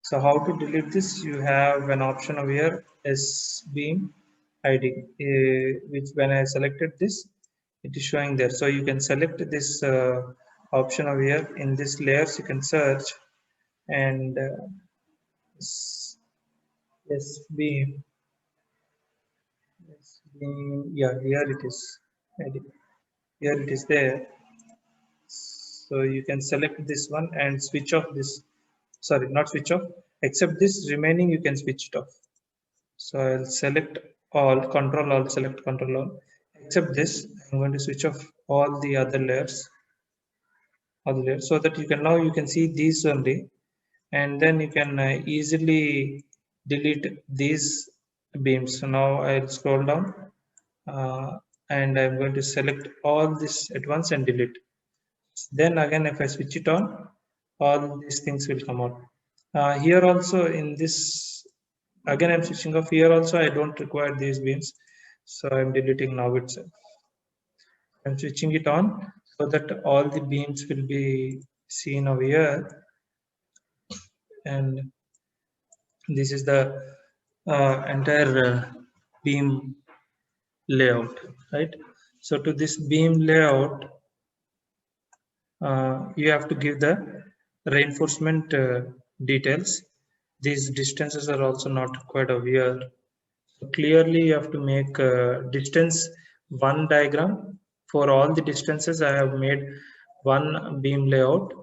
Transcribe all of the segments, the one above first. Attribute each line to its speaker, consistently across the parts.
Speaker 1: So how to delete this? You have an option over here, S beam ID, which when I selected this, it is showing there. So you can select this option over here. In this layers, you can search and S beam. S beam. Yeah, here it is. ID. Here it is there. So you can select this one and switch off this. Sorry, not switch off. Except this remaining, you can switch it off. So I'll select all, control all, select control all. Except this, I'm going to switch off all the other layers, so that you can now you can see these only, and then you can easily delete these beams. So now I'll scroll down and I'm going to select all this at once and delete. Then again, if I switch it on, all these things will come out. Here also in this, again I'm switching off. Here also I don't require these beams, so I'm deleting now itself. I'm switching it on so that all the beams will be seen over here, and this is the entire beam layout, right? So to this beam layout, you have to give the reinforcement details. These distances are also not required over here. So clearly you have to make distance one diagram. For all the distances, I have made one beam layout.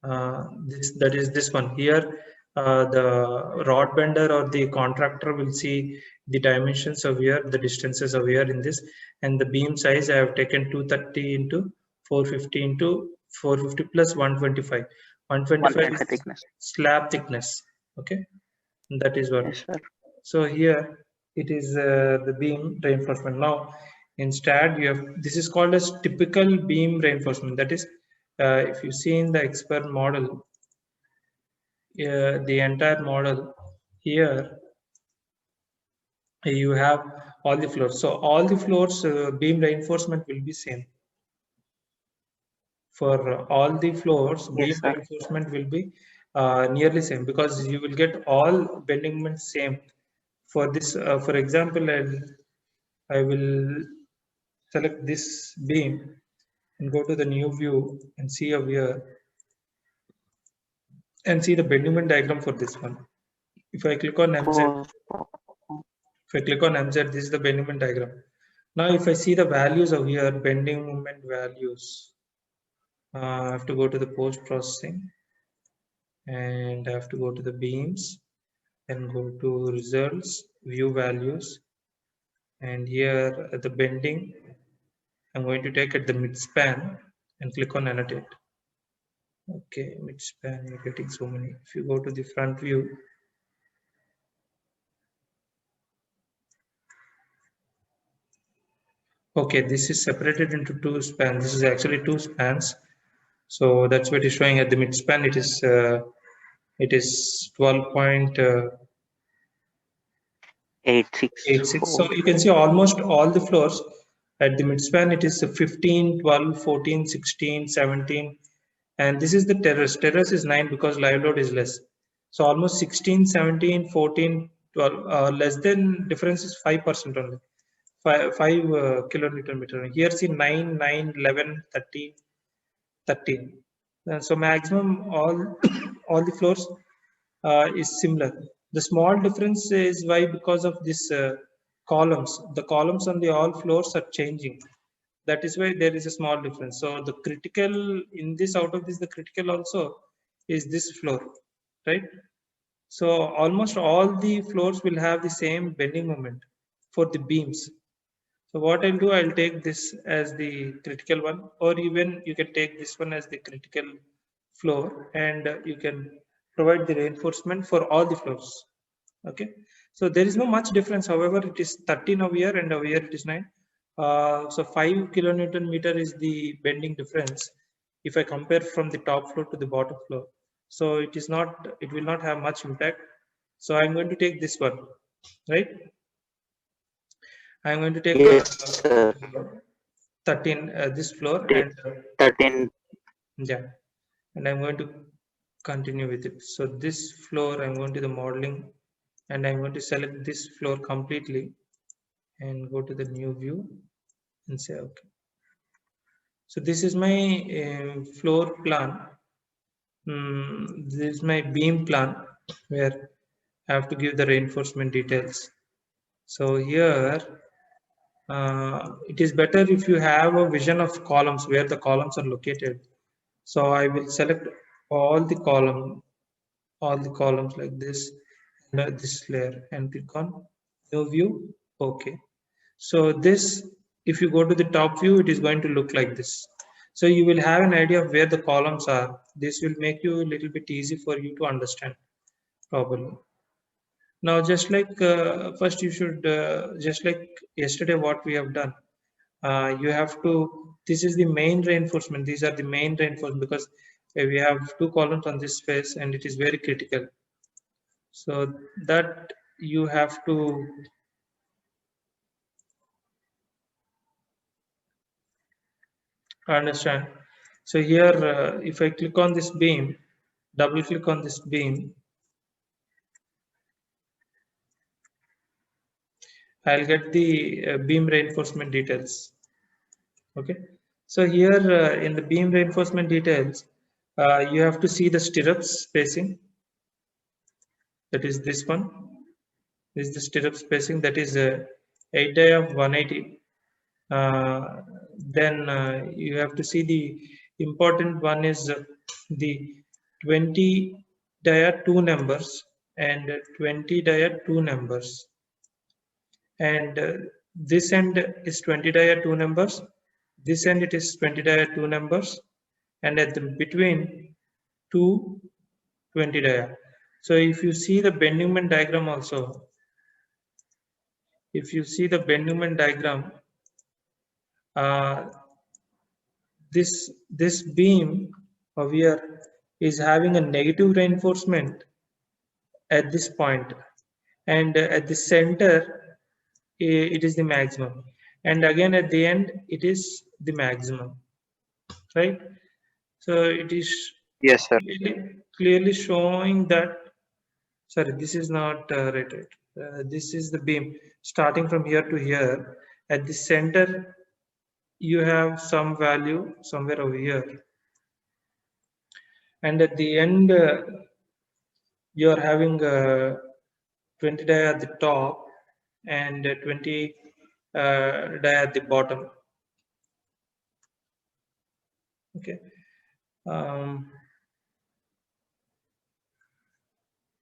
Speaker 1: That is this one here. The rod bender or the contractor will see the dimensions of here, the distances of here in this, and the beam size I have taken 230 into 450 into 450 plus 125. 125 is
Speaker 2: thickness.
Speaker 1: slab thickness. Okay, that is what.
Speaker 2: Yes, sir.
Speaker 1: So here it is the beam reinforcement. Now instead you have, this is called as typical beam reinforcement. That is, if you see in the expert model, the entire model here, you have all the floors. So all the floors beam reinforcement will be same. For all the floors, beam
Speaker 2: Yes, sir.
Speaker 1: reinforcement will be nearly same, because you will get all bending moments same. For this, for example, I will select this beam and go to the new view and see over here and see the bending moment diagram for this one. If I click on MZ, this is the bending moment diagram. Now, if I see the values of here, bending moment values, I have to go to the post processing and I have to go to the beams and go to results, view values, and here at the bending, I'm going to take at the midspan and click on annotate. Okay, midspan, you're getting so many. If you go to the front view, okay, this is separated into two spans. This is actually two spans. So that's what is showing at the midspan. It is 12.86. So you can see almost all the floors at the midspan. It is 15, 12, 14, 16, 17, and this is the terrace. Terrace is 9 because live load is less. So almost 16, 17, 14, 12. Less than difference is 5% only. 5 kilonewton meter. Here see 9, 9, 11, 13, 13. So maximum all all the floors is similar. The small difference is why, because of this columns. The columns on the all floors are changing. That is why there is a small difference. So the critical in this, out of this, the critical also is this floor, right? So almost all the floors will have the same bending moment for the beams. So what I'll do, I'll take this as the critical one, or even you can take this one as the critical floor, and you can provide the reinforcement for all the floors. Okay, so there is no much difference. However, it is 13 over here and over here it is 9. So 5 kilonewton meter is the bending difference if I compare from the top floor to the bottom floor. So it is not, it will not have much impact. So I'm going to take this one, right? I'm going to take 13 this floor and
Speaker 2: 13.
Speaker 1: Yeah, and I'm going to continue with it. So this floor, I'm going to the modeling and I'm going to select this floor completely and go to the new view and say okay. So this is my floor plan. This is my beam plan where I have to give the reinforcement details. So here it is better if you have a vision of columns where the columns are located. So I will select all the columns like this and this layer and click on new view. Okay. So this, if you go to the top view, it is going to look like this. So you will have an idea of where the columns are. This will make you a little bit easy for you to understand properly. Now, just like first you should, just like yesterday what we have done, you have to, this is the main reinforcement. These are the main reinforcement because we have two columns on this face and it is very critical. So that you have to understand. So here, if I click on this beam, double click on this beam, I'll get the beam reinforcement details. Okay. So here in the beam reinforcement details, you have to see the stirrups spacing. That is this one. This is the stirrup spacing. That is 8 die of 180. Then you have to see the important one is the 20 dia 2 numbers and 20 dia 2 numbers. And this end is 20 dia 2 numbers. This end it is 20 dia 2 numbers. And at the between 2 20 dia. So if you see the bending moment diagram also, if you see the bending moment diagram, this beam over here is having a negative reinforcement at this point, and at the center it is the maximum, and again at the end it is the maximum, right? So it is
Speaker 2: Yes, sir.
Speaker 1: clearly showing that, sorry, this is not rated. This is the beam starting from here to here. At the center you have some value somewhere over here, and at the end you are having 20 dia at the top and 20 dia at the bottom. Okay.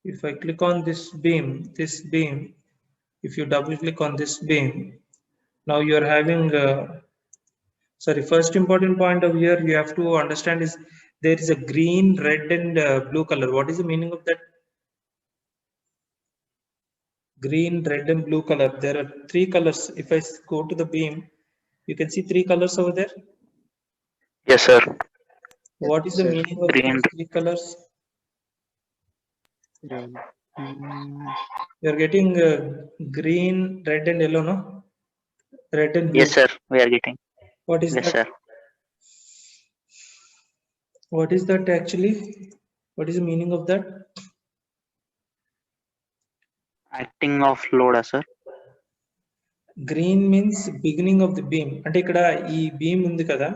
Speaker 1: If I click on this beam, if you double click on this beam, now you are having sorry, first important point over here you have to understand is there is a green, red and blue color. What is the meaning of that? Green, red and blue color. There are three colors. If I go to the beam, you can see three colors over there.
Speaker 2: Yes, sir.
Speaker 1: What is the meaning of
Speaker 2: Green.
Speaker 1: these three colors? You're getting green, red and yellow, no? Red and blue.
Speaker 2: Yes, sir. We are getting.
Speaker 1: What is
Speaker 2: Yes,
Speaker 1: that?
Speaker 2: sir.
Speaker 1: What is that actually? What is the meaning of that?
Speaker 2: Acting of load, sir.
Speaker 1: Green means beginning of the beam. అంటే ఇక్కడ ఈ beam ఉంది కదా,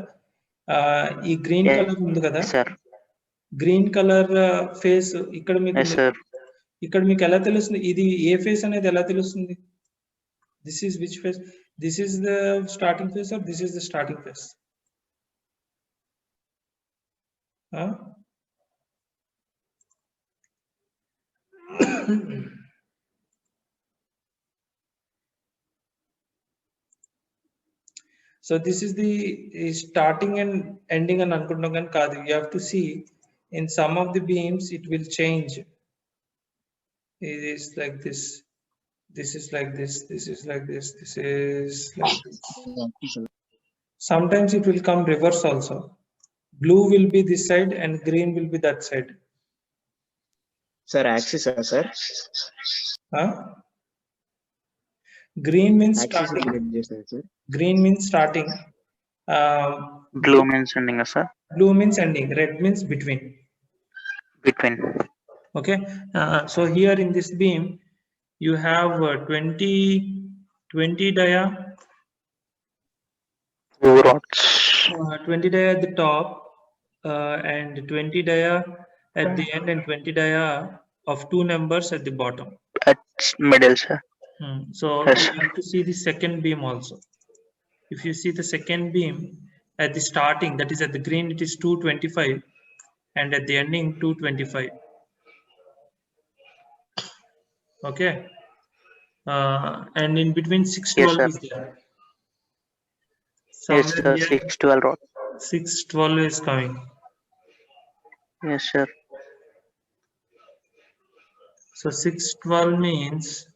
Speaker 1: ఈ green color ఉంది కదా, green color face ఇక్కడ మీకు ఇక్కడ మీకు ఎలా తెలుస్తుంది ఇది ఏ ఫేస్ అనేది ఎలా తెలుస్తుంది? This is which phase? This is the starting phase or this is the starting phase? Huh? So this is the starting and ending and anukuntam gan kaadu. You have to see in some of the beams it will change. It is like this. This is like this. This is like this. This is like this. Sometimes it will come reverse also. Blue will be this side and green will be that side.
Speaker 3: Sir, axis, sir.
Speaker 1: Huh? Green means starting. Green means starting.
Speaker 2: Blue means ending, sir.
Speaker 1: Blue means ending. Red means between.
Speaker 2: Between.
Speaker 1: Okay. So here in this beam, you have 20 dia,
Speaker 2: Two rods.
Speaker 1: 20 dia at the top, and 20 dia at the end, and 20 dia of two numbers at the bottom.
Speaker 2: At middle, sir.
Speaker 1: So
Speaker 2: Yes,
Speaker 1: you
Speaker 2: sir.
Speaker 1: have to see the second beam also. If you see the second beam at the starting, that is at the green, it is 225, and at the ending 225. Okay. And in between 612
Speaker 2: Yes, sir.
Speaker 1: is there.
Speaker 2: Yes,
Speaker 1: Somewhere
Speaker 2: sir.
Speaker 1: here
Speaker 2: 612 rod.
Speaker 1: 612 is coming.
Speaker 2: Yes, sir.
Speaker 1: So 612 means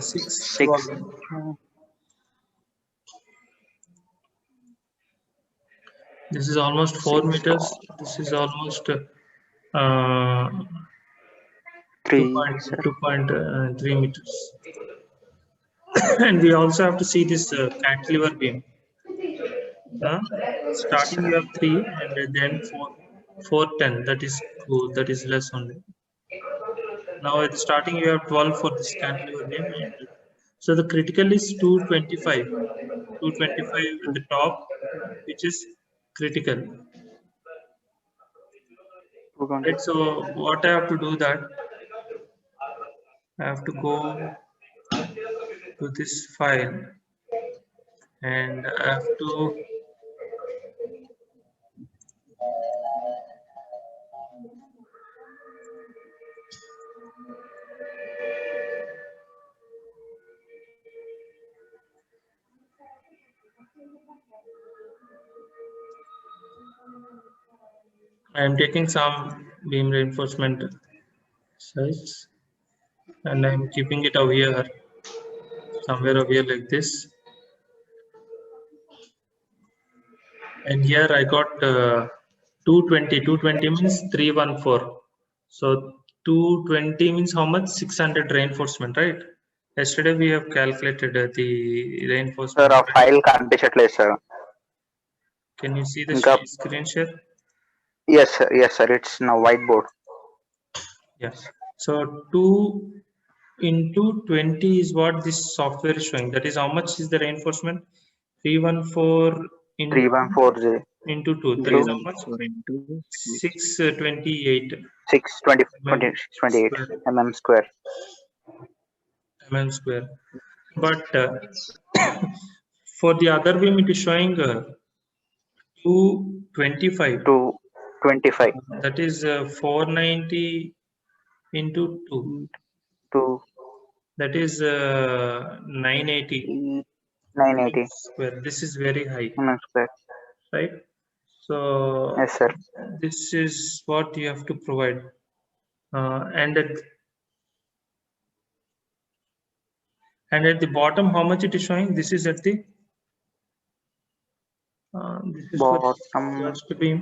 Speaker 2: 6.
Speaker 1: 612. This is almost 4 meters. This is almost
Speaker 2: 3, sir.
Speaker 1: 2.3 meters. And we also have to see this cantilever beam.
Speaker 2: Yes,
Speaker 1: Starting
Speaker 2: sir.
Speaker 1: you have 3, and then 410. That is good. That is less only. Now at the starting you have 12 for this cantilever beam. And so the critical is 225. 225 at the top, which is critical.
Speaker 2: 220.
Speaker 1: Right. So what I have to do that I have to go to this file, and I have to I am taking some beam reinforcement sites, and I'm keeping it over here, somewhere over here like this. And here I got 220. 220 means 314. So 220 means how much? 600 reinforcement, right? Yesterday we have calculated the
Speaker 2: Sir,
Speaker 1: reinforcement.
Speaker 2: ఆ file కనిపించట్లేదు sir.
Speaker 1: Can you see the
Speaker 2: ఇంకా
Speaker 1: screen share?
Speaker 2: yes sir, yes sir, it's now whiteboard.
Speaker 1: Yes. So 2 into 20 is what this software is showing. That is how much is the reinforcement? 314
Speaker 2: 314
Speaker 1: into 2. That is how much?
Speaker 3: 4 into
Speaker 1: 628
Speaker 2: 620
Speaker 1: mm
Speaker 2: 28
Speaker 1: square.
Speaker 2: mm square.
Speaker 1: Mm square. But for the other beam, it is showing 225.
Speaker 2: 225
Speaker 1: That is 490 into 2.
Speaker 2: to
Speaker 1: That is 980
Speaker 2: 980
Speaker 1: square. This is very high,
Speaker 2: mm square.
Speaker 1: right? So
Speaker 2: Yes sir.
Speaker 1: this is what you have to provide. And at the bottom, how much it is showing? This is at the this is for
Speaker 2: Bottom
Speaker 1: first beam.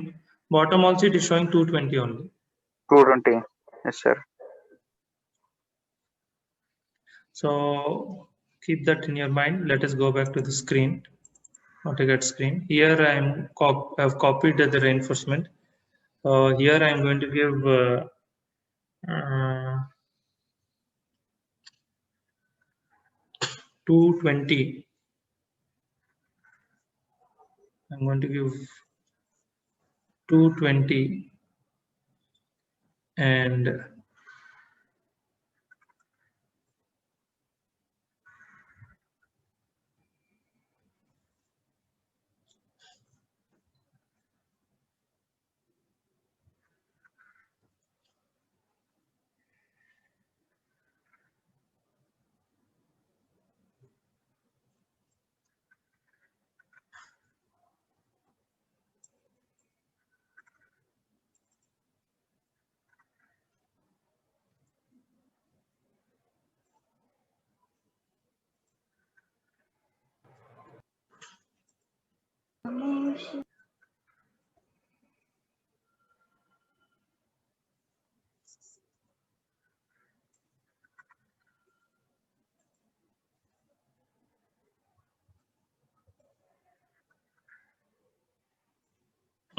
Speaker 1: Bottom also it is showing 220 only.
Speaker 2: 220. Yes sir.
Speaker 1: So keep that in your mind. Let us go back to the screen. AutoCAD screen. Here I have copied the reinforcement. Here I am going to give 220. I'm going to give 220 and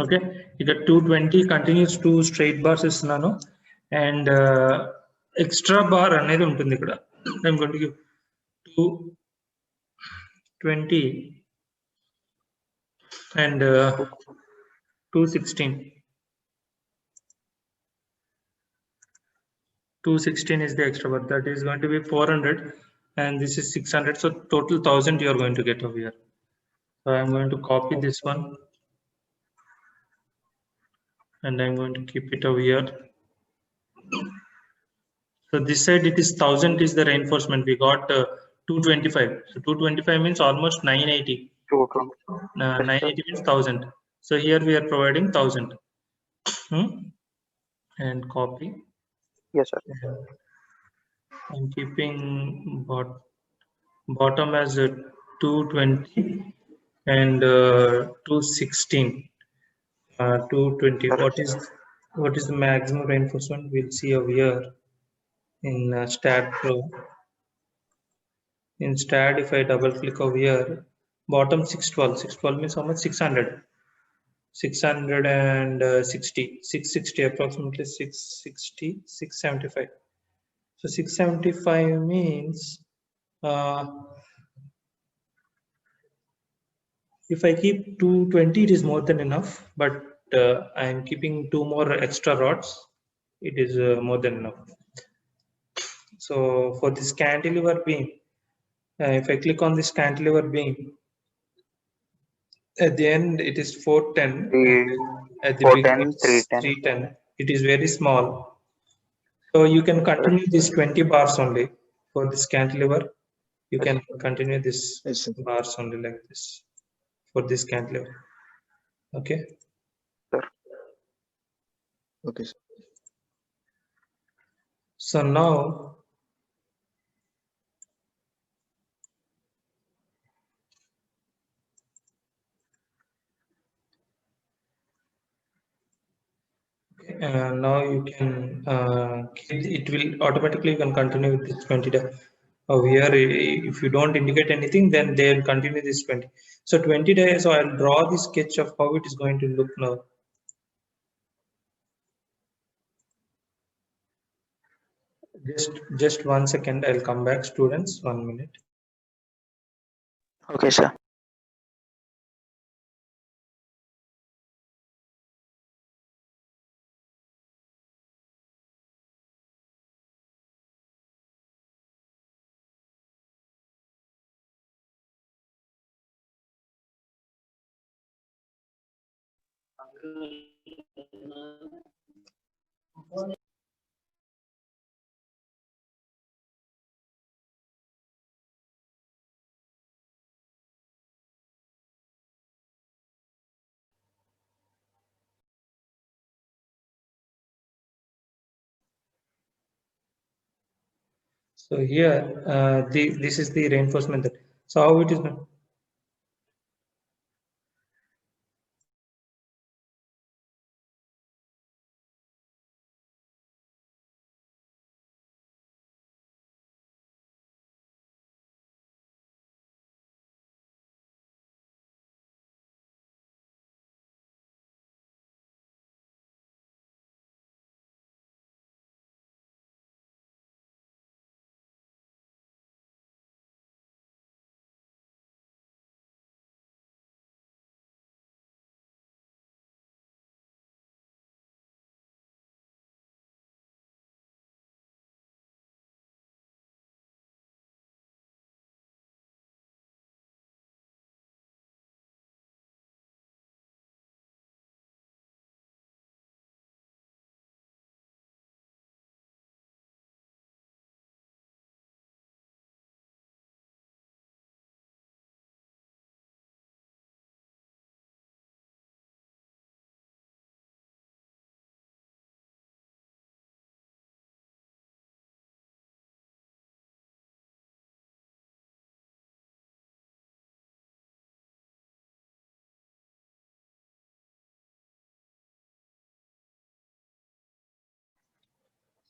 Speaker 1: Okay, you get 220 continuous 2 straight bars ఇస్తున్నాను and extra bar అనేది ఉంటుంది ఇక్కడ. I'm going to give 220 and 216. 216 is the extra bar, that is going to be 400 and this is 600, so total 1000 you are going to get over here. So I'm going to copy this one and I'm going to keep it over here. So this side it is 1000 is the reinforcement. We got 225. So 225 means almost 980.
Speaker 2: 220.
Speaker 1: 980 means 1000. So here we are providing 1000. And copy.
Speaker 2: Yes, sir.
Speaker 1: I'm keeping bottom as 220 and 216. 220. What is the maximum reinforcement? We'll see over here in Stat Pro. In Stat, if I double click over here, bottom 612. 612 means how much? 600. 660. 660 approximately 660. 675. So 675 means if I keep 220, it is more than enough. But I am keeping 2 more extra rods. It is more than enough. So for this cantilever beam, if I click on this cantilever beam, at the end it is 410. At the
Speaker 2: 410,
Speaker 1: beginning it's 310. It is very small. So you can continue this 20 bars only for this cantilever. You can continue this
Speaker 3: Yes, sir.
Speaker 1: bars only like this for this cantilever. Okay.
Speaker 2: Sir.
Speaker 3: Okay, sir.
Speaker 1: So now now you can it will automatically, you can continue with this 20 over here. If you don't indicate anything, then they'll continue this 20. So 20 days. So I'll draw the sketch of how it is going to look now. Just 1 second, I'll come back, students. 1 minute.
Speaker 2: Okay, sir.
Speaker 1: So here, this is the reinforcement. So how it is now?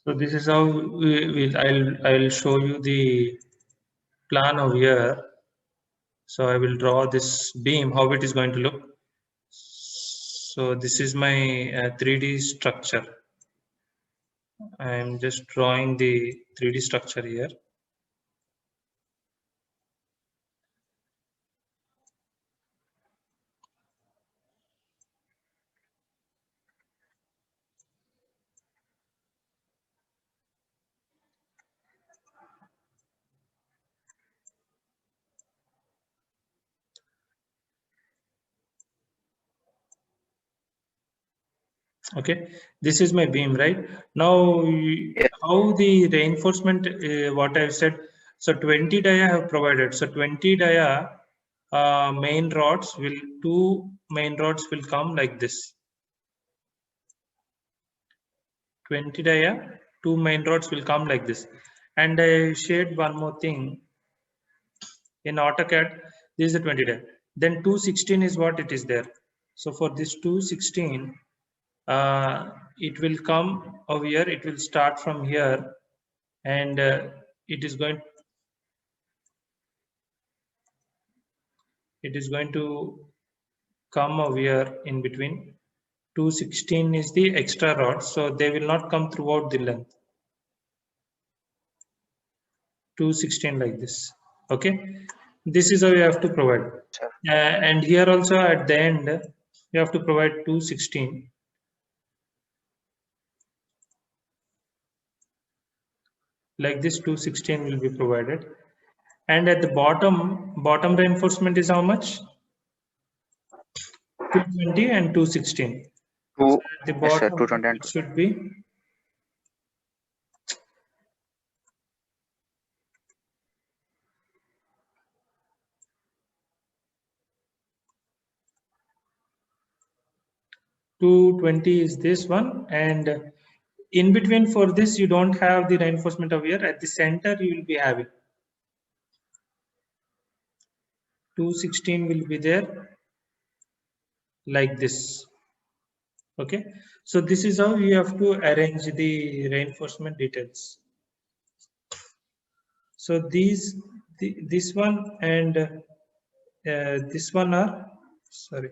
Speaker 1: So this is how I'll show you the plan over here. So I will draw this beam, how it is going to look. So So this is my 3D structure. I am just drawing the 3D structure here. Okay, this is my beam, right? Now, how the reinforcement, what I've said, so 20 dia I have provided. So 20 dia main rods will, 2 main rods will come like this. 20 dia, 2 main rods will come like this. And I shared one more thing. In AutoCAD, this is the 20 dia. Then 216 is what it is there. So for this 216, it will come over here, it will start from here, and it is going to come over here in between. 216 is the extra rod, so they will not come throughout the length. 216 like this. Okay, this is how you have to provide. And here also at the end you have to provide 216. Like this, 216 will be provided. And at the bottom reinforcement is how much? 220 and 216. So at the
Speaker 2: Yes, sir,
Speaker 1: bottom
Speaker 2: 220
Speaker 1: it should be 220 is this one, and in between for this you don't have the reinforcement over here. At the center you will be having 216 will be there like this. Okay, so this is how you have to arrange the reinforcement details. So this one and this one are, sorry,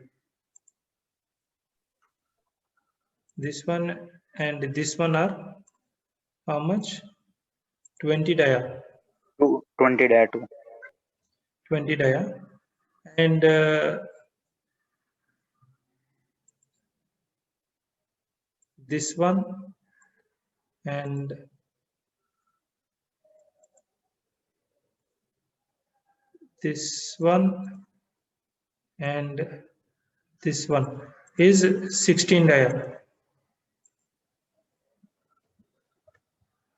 Speaker 1: this one and this one are how much? 20 dia.
Speaker 2: 20 dia 2.
Speaker 1: 20 dia. And this one and this one and this one is 16 dia.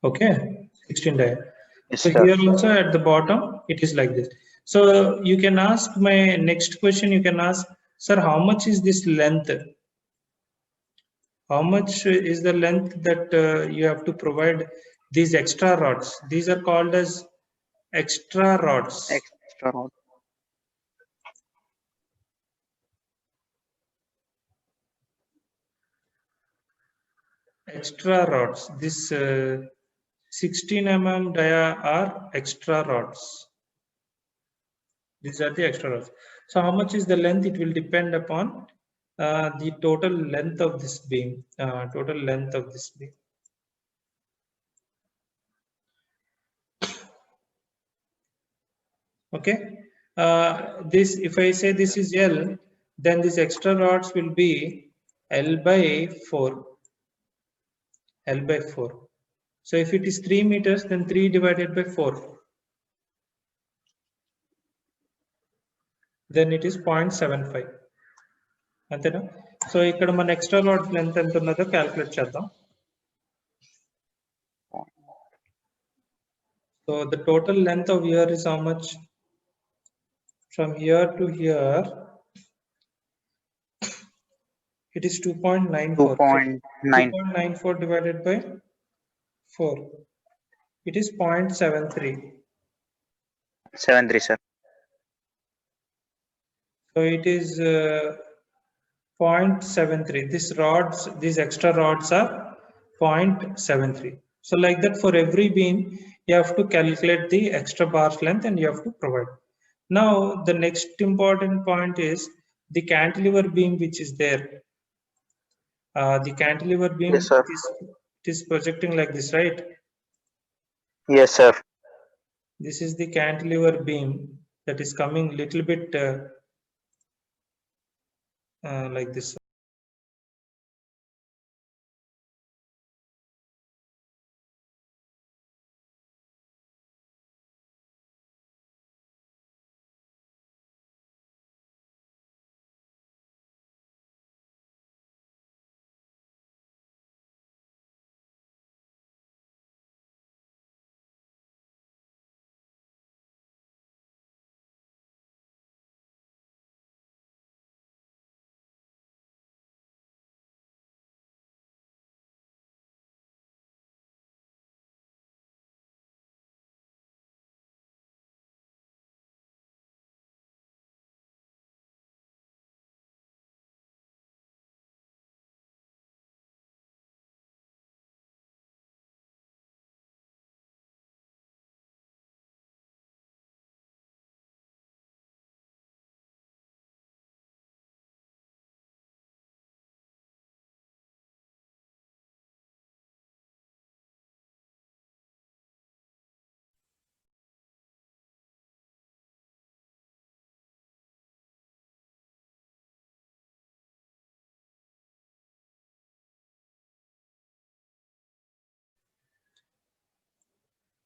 Speaker 1: Okay, 16 dia.
Speaker 2: Yes,
Speaker 1: So
Speaker 2: sir.
Speaker 1: here also at the bottom it is like this. So you can ask, my next question you can ask, sir, how much is this length? How much is the length that you have to provide these extra rods? These are called as extra rods.
Speaker 2: Extra rod.
Speaker 1: Extra rods. This 16 mm dia are extra rods. These are the extra rods. So how much is the length? It will depend upon the total length of this beam. Total length of this beam. Okay. This, if I say this is L, then these extra rods will be L by 4. L by 4. So if it is 3 meters, then 3 divided by 4. Then it is 0.75. అంతేనా? So ఇక్కడ మన extra rod length ఎంత ఉన్నదో calculate చేద్దాం. So the total length of here is how much? From here to here, it is 2.94. 2.94 divided by 4. It is 0.73.
Speaker 2: 73, sir.
Speaker 1: So it is 0.73. These extra rods are 0.73. So like that, for every beam, you have to calculate the extra bars length and you have to provide. Now, the next important point is the cantilever beam which is there. The cantilever beam,
Speaker 2: Yes, sir.
Speaker 1: it is projecting like this, right?
Speaker 2: Yes, sir.
Speaker 1: This is the cantilever beam that is coming little bit like this.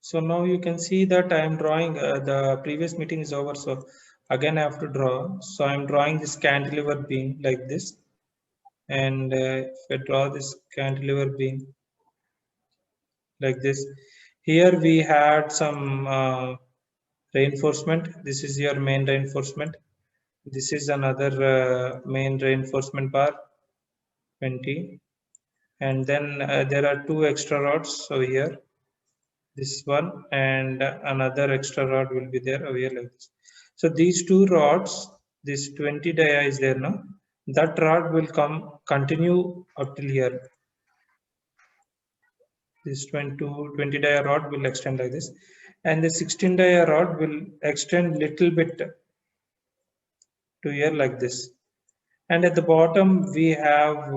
Speaker 1: So now you can see that I am drawing, the previous meeting is over, so again I have to draw. So I'm drawing this cantilever beam like this, and if I draw this cantilever beam like this, here we had some reinforcement. This is your main reinforcement. This is another main reinforcement bar, 20, and then there are two extra rods over here. This one and another extra rod will be there over here like this. So these two rods, this 20 dia is there now. That rod will continue up till here. This 20 dia rod will extend like this, and the 16 dia rod will extend little bit to here like this. And at the bottom we have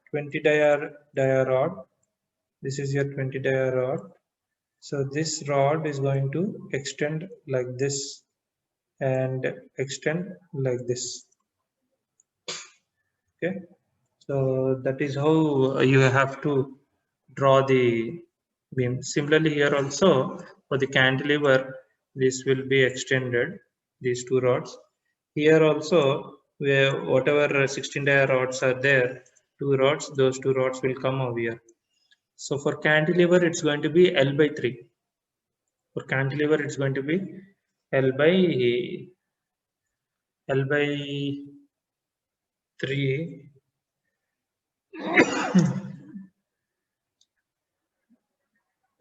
Speaker 1: 20 dia rod. This is your 20 dia rod. So this rod is going to extend like this and extend like this. Okay, so that is how you have to draw the beam. Similarly, here also for the cantilever, this will be extended, these two rods. Here also, where whatever 16 dia rods are there, two rods, those two rods will come over here. So for cantilever, it's going to be L by 3. For cantilever, it's going to be L by 3.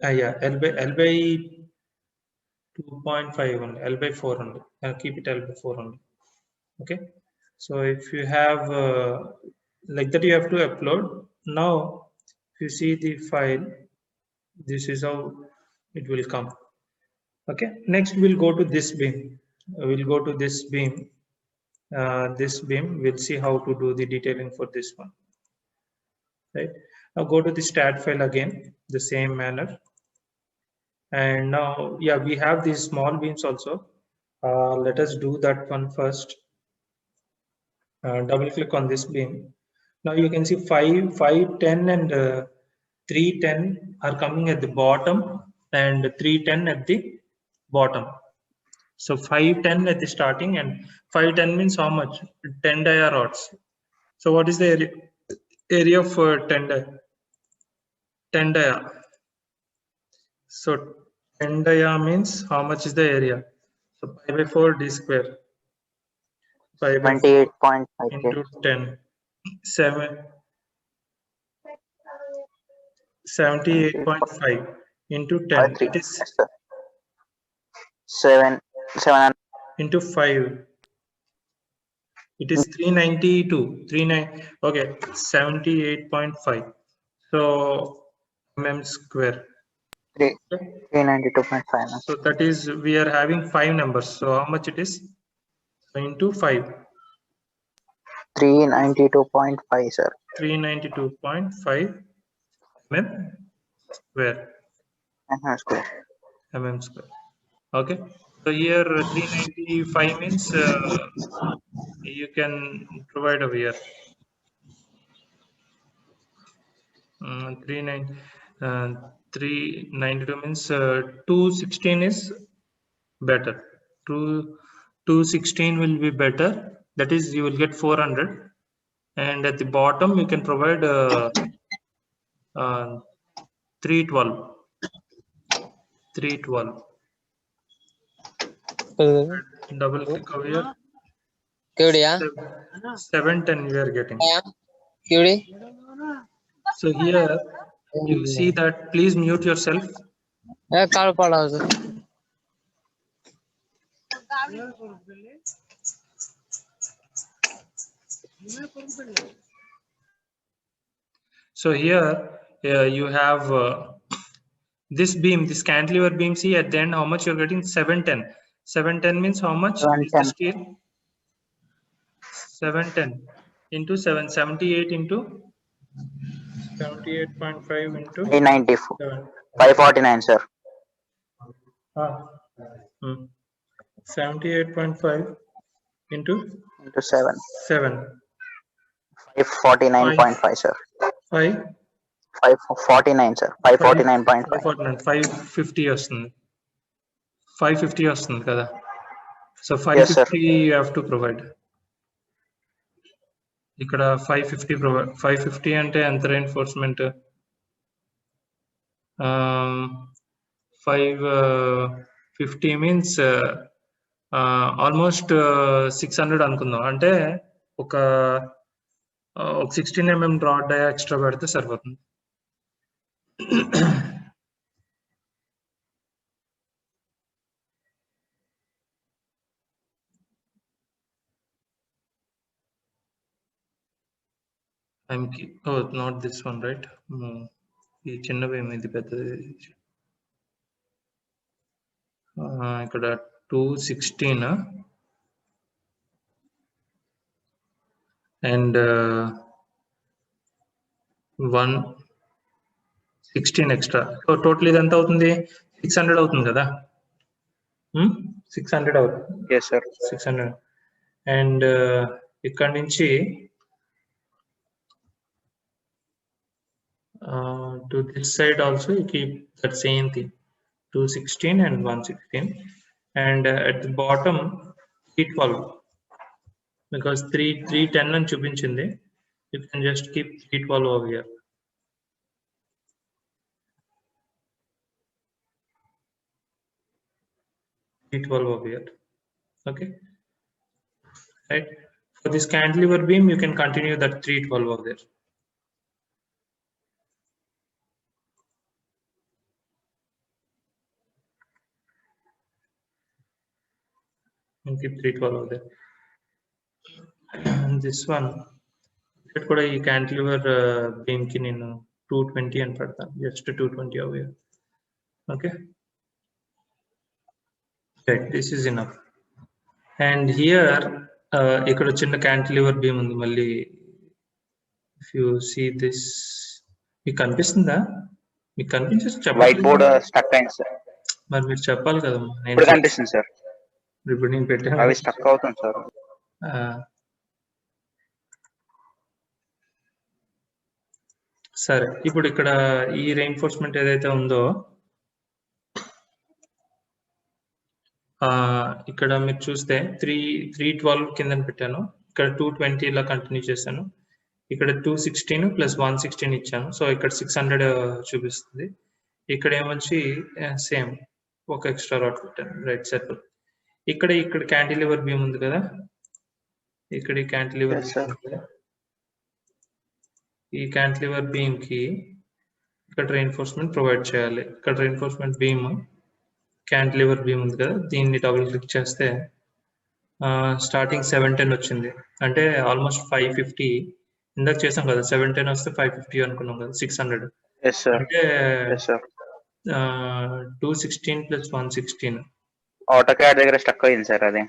Speaker 1: Yeah, L by 2.5 only, L by 4 only. Keep it L by 4 only. Okay. So if you have like that, you have to upload. Now, if you see the file, this is how it will come. Okay. Next, we'll go to this beam. We'll go to this beam. This beam. We'll see how to do the detailing for this one. Right. Now go to the stat file again, the same manner. And now, yeah, we have these small beams also. Let us do that one first. Double click on this beam. Now you can see 5, 5, 10 and 310 are coming at the bottom and 310 at the bottom. So 510 at the starting and 510 means how much? 10 dia rods. So what is the area of 10 dia? 10 dia. So 10 dia means how much is the area? So pi by 4 d square. Pi by 4 into 10. 78.5 into 10. It is
Speaker 2: 7
Speaker 1: into 5. It is 392. 39. Okay, 78.5. So mm square.
Speaker 2: 392.5.
Speaker 1: So that is, we are having 5 numbers. So how much it is? So into 5.
Speaker 2: 392.5, sir.
Speaker 1: 392.5 mm square.
Speaker 2: Square.
Speaker 1: Mm square. Okay. So here 395 means you can provide over here. 392 means 216 is better. 216 will be better. That is, you will get 400, and at the bottom you can provide 312. 312. Double click over here.
Speaker 4: QD,
Speaker 1: 710 we are getting.
Speaker 4: QD.
Speaker 1: So here you see that, please mute yourself.
Speaker 4: Call photos.
Speaker 1: So here you have this beam, this cantilever beam. See at the end how much you're getting? 710. 710 means how much?
Speaker 2: 710.
Speaker 1: Steel? 710 into 778 into 78.5 into
Speaker 2: 394.
Speaker 1: 7.
Speaker 2: 549, sir.
Speaker 1: 78.5 into
Speaker 2: Into 7.
Speaker 1: 7.
Speaker 2: 549.5, sir.
Speaker 1: 5.
Speaker 2: 549, sir. 549.5.
Speaker 1: 550 వస్తుంది. 550 వస్తుంది కదా. So
Speaker 2: Yes, sir.
Speaker 1: 550 you have to provide. ఇక్కడ 550 provide. 550 అంటే ఎంత reinforcement? 550 means almost 600 అనుకుందాం. అంటే ఒక 16 mm rod extra పెడితే సరిపోతుంది. Oh, not this one, right? ఈ చిన్న beam ఇది పెద్దది. ఇక్కడ 216 and 116 extra. So total ఇది ఎంత అవుతుంది? 600 అవుతుంది కదా. 600 అవుతుంది.
Speaker 2: Yes, sir.
Speaker 1: 600. And ఇక్కడ నుంచి to this side also you keep that same thing, 216 and 116, and at the bottom 312, because 310 అని చూపించింది, you can just keep 312 over here. Over here. Okay, right? For this cantilever beam you can continue that 312 over there. And keep 312 over there. And this one, it could a cantilever beam ki nenu 220 and padta, just 220 over here. Okay, right, this is enough. And here ikkada chinna cantilever beam undi malli. If you see this, మీకు కనిపిస్తుందా? మీకు కనిపించే
Speaker 2: white board stuck అయింది sir.
Speaker 1: మరి మీరు చెప్పాలి కదమ్మా.
Speaker 2: ఇప్పుడు కనిపిస్తుంది సార్.
Speaker 1: ఇప్పుడు నేను పెట్టాను,
Speaker 2: అవి స్టక్ అవుతుంది సార్.
Speaker 1: సరే, ఇప్పుడు ఇక్కడ ఈ రెయిన్ఫోర్స్మెంట్ ఏదైతే ఉందో ఇక్కడ మీరు చూస్తే 312 కింద పెట్టాను, ఇక్కడ 220 ఇలా కంటిన్యూ చేశాను, ఇక్కడ 216 ప్లస్ 116 ఇచ్చాను. సో ఇక్కడ 600 చూపిస్తుంది. ఇక్కడ ఏమొచ్చి సేమ్ ఒక ఎక్స్ట్రా రాడ్ పెట్టాను, రైట్ సర్కిల్. ఇక్కడ క్యాంటిలివర్ బీమ్ ఉంది కదా, ఇక్కడ ఈ క్యాంటిలివర్ ఈ క్యాంటిలివర్ బీమ్ కి ఇక్కడ రెయిన్ఫోర్స్మెంట్ ప్రొవైడ్ చేయాలి. ఇక్కడ రెయిన్ఫోర్స్మెంట్ బీమ్ క్యాంటిలివర్ బీమ్ ఉంది కదా, దీన్ని డబుల్ క్లిక్ చేస్తే స్టార్టింగ్ 710 వచ్చింది. అంటే ఆల్మోస్ట్ 550. ఇందాక చేసాం కదా, 710 వస్తే 550 అనుకున్నాం కదా, 600. అంటే 216 ప్లస్ 116.
Speaker 2: ఆటోకాడ్ దగ్గర స్టక్ అయింది సార్. అదే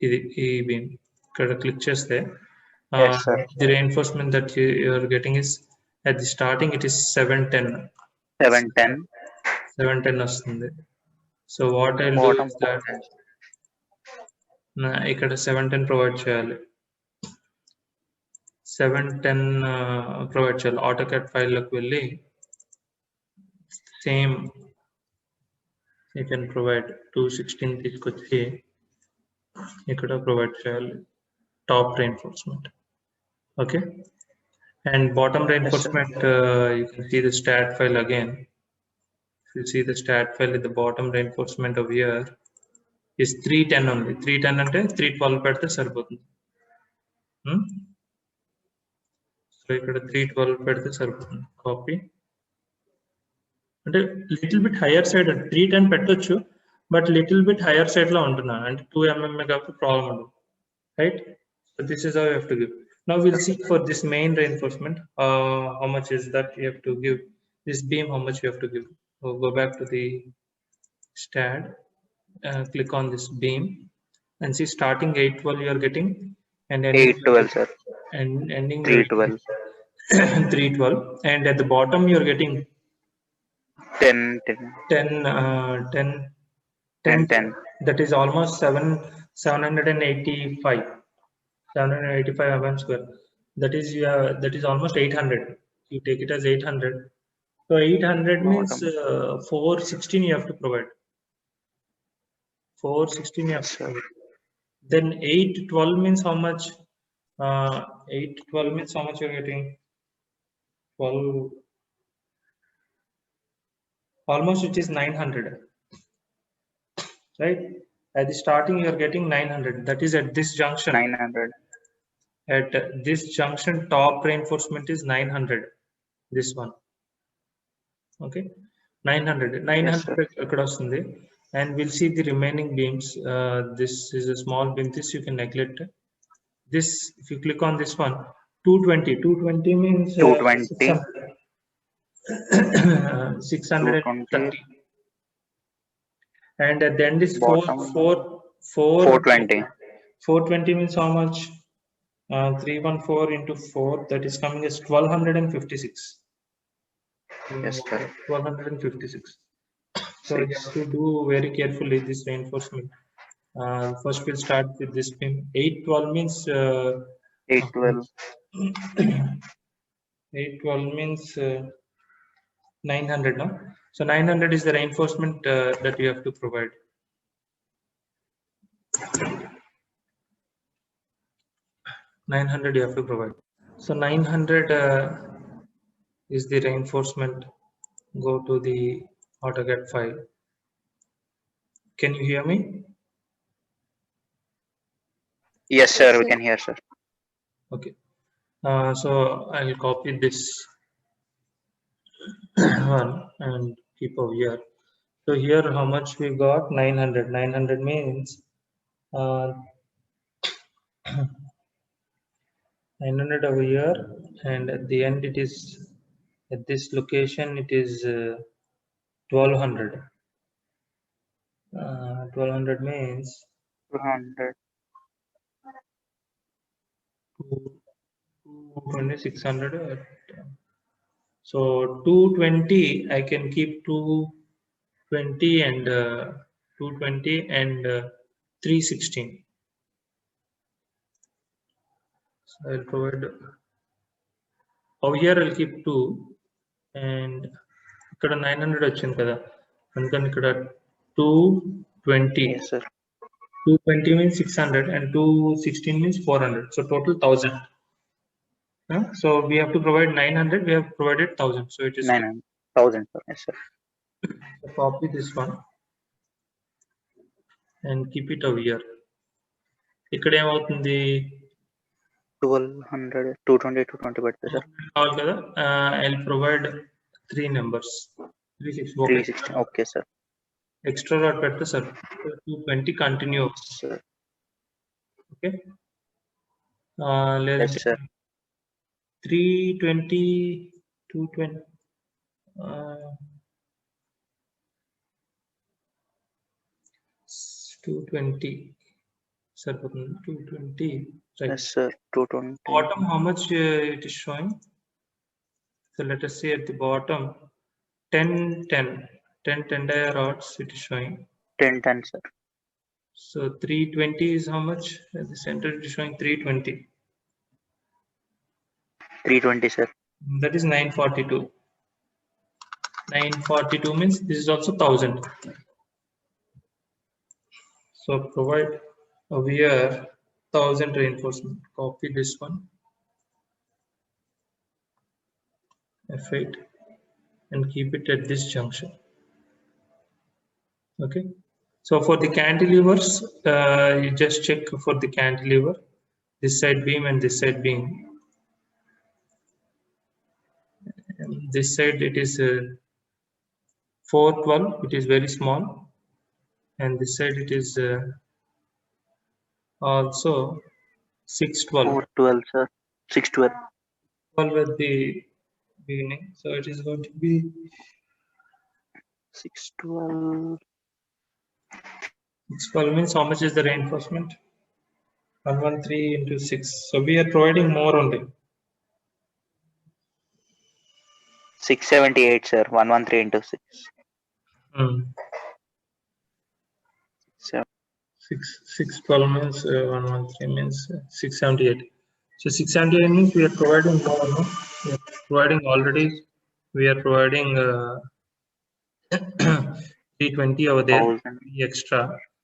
Speaker 1: ఇది ఈ బీమ్ ఇక్కడ క్లిక్ చేస్తే
Speaker 2: Yes, sir.
Speaker 1: The reinforcement that you are getting is at the starting it is 710.
Speaker 2: 710.
Speaker 1: 710 వస్తుంది. So what I'll do
Speaker 2: Bottom
Speaker 1: is that ఇక్కడ 710 ప్రొవైడ్ చేయాలి. 710 ప్రొవైడ్ చేయాలి. AutoCAD ఫైల్ లోకి వెళ్ళి సేమ్ you can provide 216 తీసుకొచ్చి ఇక్కడ ప్రొవైడ్ చేయాలి top reinforcement. Okay, and bottom reinforcement you can see the stat file again. If you see the stat file at the bottom reinforcement over here is 310 only. 310 అంటే 312 పెడితే సరిపోతుంది. So ఇక్కడ 312 పెడితే సరిపోతుంది. Copy అంటే లిటిల్ బిట్ హైయర్ సైడ్ 310 పెట్టొచ్చు, but little bit hire side లో ఉంటున్నాను అంటే 2 mm కాబట్టి ప్రాబ్లం ఉండదు, right? So this is how you have to give. Now we'll see for this main reinforcement how much is that you have to give. This beam, how much you have to give. So go back to the stat, click on this beam and see starting 812 you are getting and ending
Speaker 2: 812, sir.
Speaker 1: and ending
Speaker 2: 312.
Speaker 1: 312, and at the bottom you are getting
Speaker 2: 10,
Speaker 1: 10
Speaker 2: and 10.
Speaker 1: That is almost 785 mm square. That is almost 800. You take it as 800. So 800 means 416 you have to provide. 416 you have to provide. Then 812 means how much? 812 means how much you're getting? 12, almost it is 900, right? At the starting you are getting 900. That is at this junction.
Speaker 2: 900.
Speaker 1: At this junction top reinforcement is 900. This one. Okay, 900. 900 akkada vastundi, and we'll see the remaining beams. This is a small beam. This you can neglect. This, if you click on this one, 220. 220 means
Speaker 2: 220.
Speaker 1: 630. And at the end is
Speaker 2: Bottom.
Speaker 1: 420. 420 means how much? 314 into 4, that is coming as 1256.
Speaker 2: Yes, sir.
Speaker 1: 1256. So you have to do very carefully this reinforcement. First we'll start with this beam. 812 means
Speaker 2: 812.
Speaker 1: 812 means 900, no? So 900 is the reinforcement that you have to provide. $900 you have to provide. So 900 is the reinforcement. Go to the AutoCAD file. Can you hear me?
Speaker 2: Yes, sir. We can hear, sir.
Speaker 1: Okay. So I'll copy this one and keep over here. So here how much we got? 900. 900 means 900 over here, and at the end it is at this location it is 1200. 1200 means
Speaker 2: 200.
Speaker 1: 600. So 220 I can keep 220 and 220 and 316. So I'll provide over here. I'll keep 2 and ఇక్కడ 900 వచ్చింది కదా, అందుకని ఇక్కడ 220.
Speaker 2: Yes, sir.
Speaker 1: 220 means 600 and 216 means 400. So total 1000. So we have to provide 900. We have provided 1000. So it is
Speaker 2: 900. 1000, sir. Yes, sir.
Speaker 1: So copy this one and keep it over here. ఇక్కడ ఏమవుతుంది?
Speaker 2: 1200, 220, 220 పెడితే sir.
Speaker 1: కావాలి కదా. I'll provide 3 numbers. 360.
Speaker 2: 360. Okay, sir.
Speaker 1: Extra rod పెడితే sir 220 continue.
Speaker 2: Sir.
Speaker 1: Okay.
Speaker 2: Yes,
Speaker 1: లేదంటే
Speaker 2: sir.
Speaker 1: 320, 220. 220. సరిపోతుంది 220 right.
Speaker 2: Yes, sir. 220.
Speaker 1: Bottom, how much it is showing? So let us see at the bottom 10 10 dia rods it is showing.
Speaker 2: 10, sir.
Speaker 1: So 320 is how much? At the center it is showing 320.
Speaker 2: 320, sir.
Speaker 1: That is 942. 942 means this is also 1000. So provide over here 1000 reinforcement. Copy this one. F8 and keep it at this junction. Okay. So for the cantilevers, you just check for the cantilever, this side beam and this side beam. And this side it is 412, it is very small, and this side it is also 612.
Speaker 2: 412, sir. 612.
Speaker 1: 12 at the beginning, so it is going to be
Speaker 2: 612.
Speaker 1: 612 means how much is the reinforcement? 113 into 6. So we are providing more only.
Speaker 2: 678, sir. 113 into 6.
Speaker 1: 612 means 113 means 678. So 678 means we are providing more. No? We are providing already. We are providing 320 over there.
Speaker 2: 1000.
Speaker 1: Extra.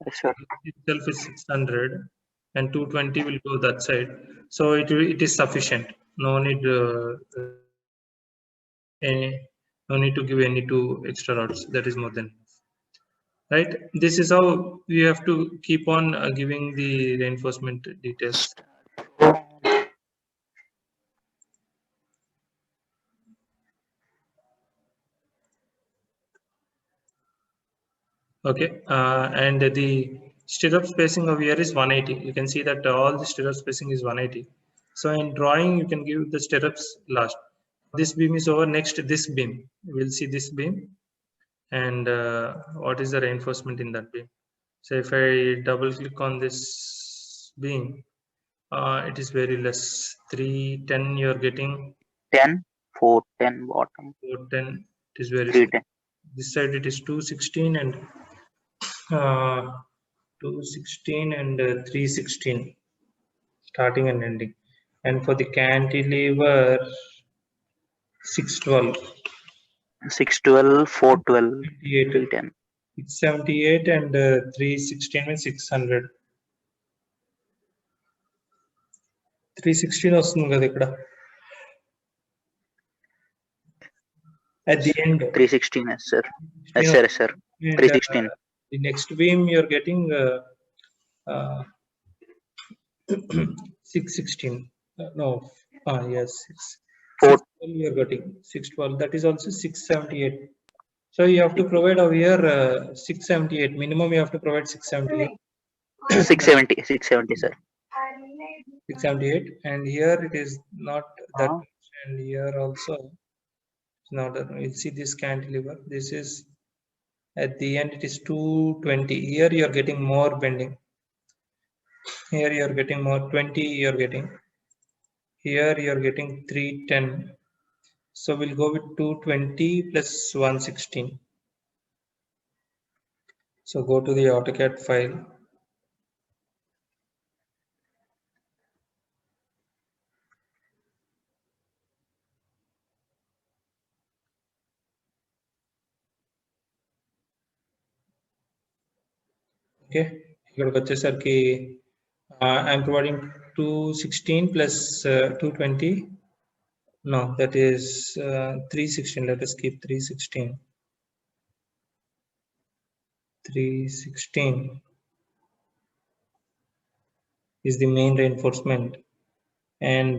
Speaker 2: Yes, sir.
Speaker 1: Itself is 600, and 220 will go that side. So it is sufficient. No need no need to give any 2 extra rods. That is more than enough. Right. This is how we have to keep on giving the reinforcement details. Okay, and the stirrup spacing over here is 180. You can see that all the stirrup spacing is 180. So in drawing, you can give the stirrups last. This beam is over, next this beam. We'll see this beam and what is the reinforcement in that beam. So if I double click on this beam, it is very less. 310 you're getting.
Speaker 2: 10, 410 bottom.
Speaker 1: 410, it is very
Speaker 2: 310.
Speaker 1: This side it is 216 and 216 and 316 starting and ending. And for the cantilever 612,
Speaker 2: 612, 412,
Speaker 1: 310. 678 and 316 means 600. 316 వస్తుంది కదా ఇక్కడ at the end.
Speaker 2: 316, yes, sir. Yes, sir. Yes, sir. 316.
Speaker 1: The next beam you're getting 616. No, yes, 612 you're getting 612. That is also 678. So you have to provide over here 678. Minimum you have to provide 678.
Speaker 2: 670, sir.
Speaker 1: 678, and here it is not that much, and here also now that we'll see this cantilever. This is at the end it is 220. Here you are getting more bending. Here you are getting more 20. You are getting here you are getting 310. So we'll go with 220 plus 116. So go to the AutoCAD file. Okay, ఇక్కడికి వచ్చేసరికి I'm providing 216 plus 220. No, that is 316. Let us keep 316. 316 is the main reinforcement, and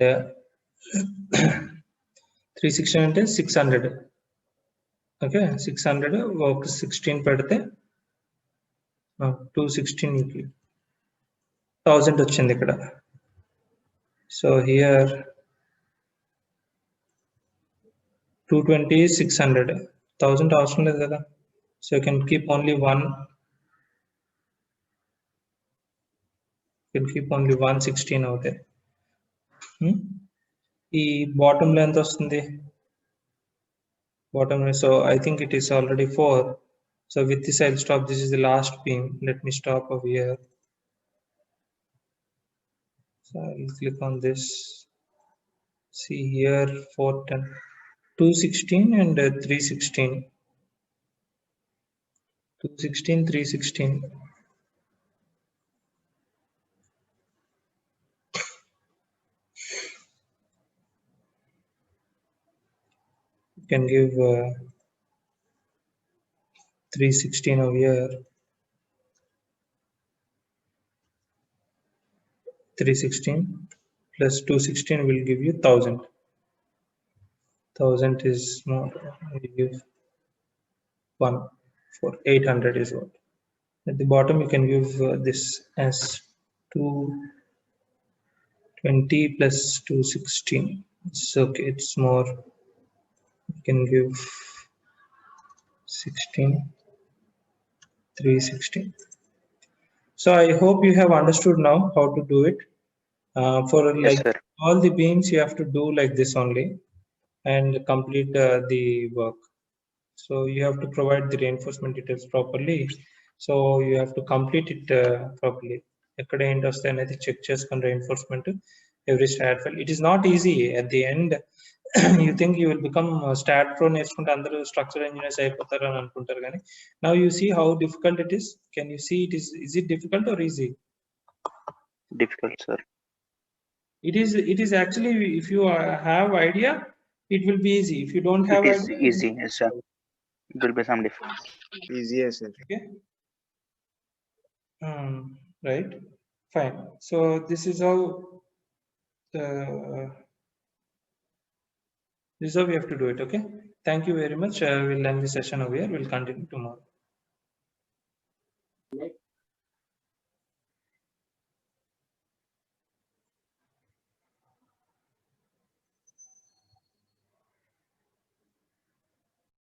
Speaker 1: 316 అంటే 600. Okay, 600 ఒక 16 పెడితే 216 1000 వచ్చింది ఇక్కడ. So here 220 is 600. 1000 అవసరం లేదు కదా. So you can keep only one. can keep only 116 out there. The bottom length వస్తుంది bottom, so I think it is already 4. So with this I'll stop. This is the last beam. Let me stop over here. So I'll click on this. See here 410, 216 and 316. 216, 316. You can give 316 over here. 316 plus 216 will give you 1000. 1000 is more. We give 1 for 800 is what. At the bottom you can give this as 220 plus 216. It's okay. It's more. You can give 16, 316. So I hope you have understood now how to do it. For
Speaker 2: Yes,
Speaker 1: like
Speaker 2: sir.
Speaker 1: all the beams you have to do like this only and complete the work. So you have to provide the reinforcement details properly. So you have to complete it properly. ఎక్కడ ఏంటి వస్తాయి అనేది check చేసుకొని reinforcement every stat file. It is not easy at the end. You think you will become stat pro నేర్చుకుంటే అందరూ structural engineers అయిపోతారు అని అనుకుంటారు కానీ now you see how difficult it is. Can you see it is it difficult or easy?
Speaker 2: Difficult, sir.
Speaker 1: It is actually, if you have idea it will be easy. If you don't have
Speaker 2: It is
Speaker 1: idea,
Speaker 2: easy, yes, sir. It will be some difficult.
Speaker 3: Easier, sir.
Speaker 1: okay. Right, fine. So this is how we have to do it. Okay, thank you very much. We'll end the session over here. We'll continue tomorrow.